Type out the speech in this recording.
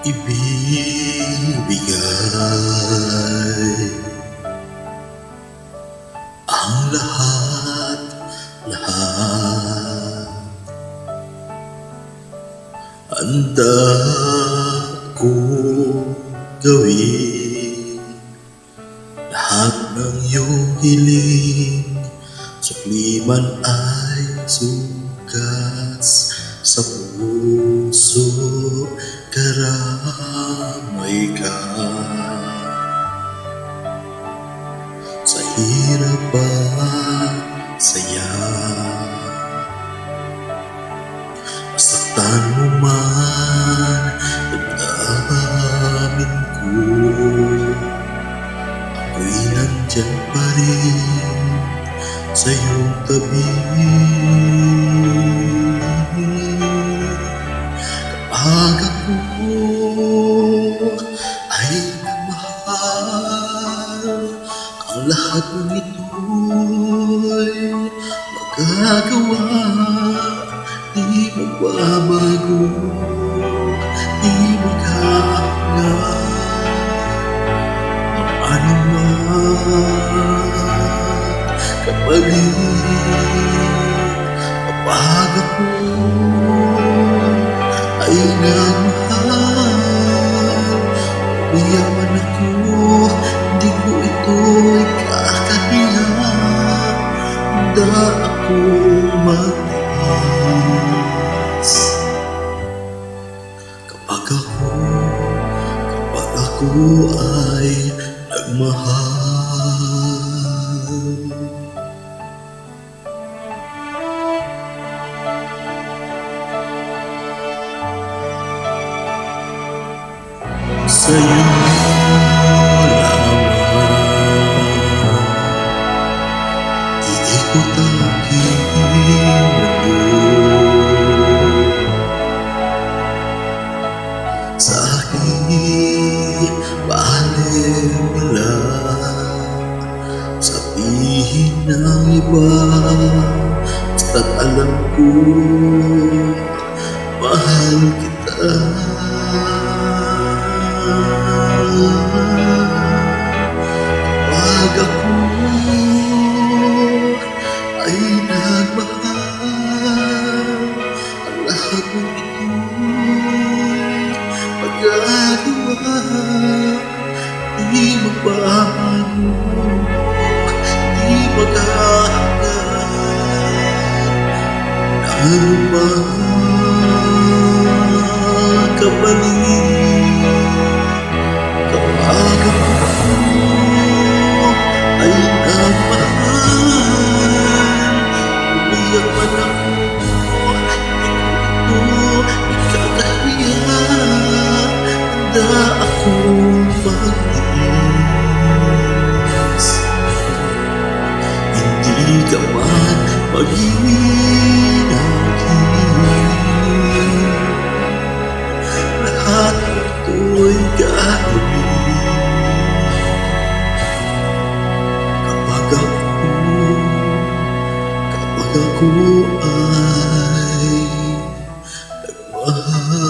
ibibigay ang lahat, lahat. Handa kong gawin lahat ng iyong hiling, sukli man ay sukas sa puso, karamay ka. Sa hirap at saya, masaktan mo man damdamin ko, ako'y nandyan pa rin sa iyong tabi. Kapag ako ay nagmahal, ang lahat ng ito'y magagawa. Di magbabago, di maghahanap ang anuman kapalit. Kapag ako ay nagmahal, umiyaman ako, hindi ko ito'y kakahiya. Handa akong magtiis. Kapag ako ay nagmahal. Sa'yo lamang iikot ang aking mundo. Sa aking baliwala, sabihin ng iba, basta't alam ko mahal kita. Kapag ako ay nagmahal, ang lahat ng ito'y magagawa. Di magbabago, di maghahanap ng anumang kapalit. Kapag ako ay nagmahal, umiyak man ako, di ko ito ikakahiya. Handa akong magtiis. Hindi ka man mag-iinagin, lahat ito'y gagawin. Kapag ako ay nagmahal.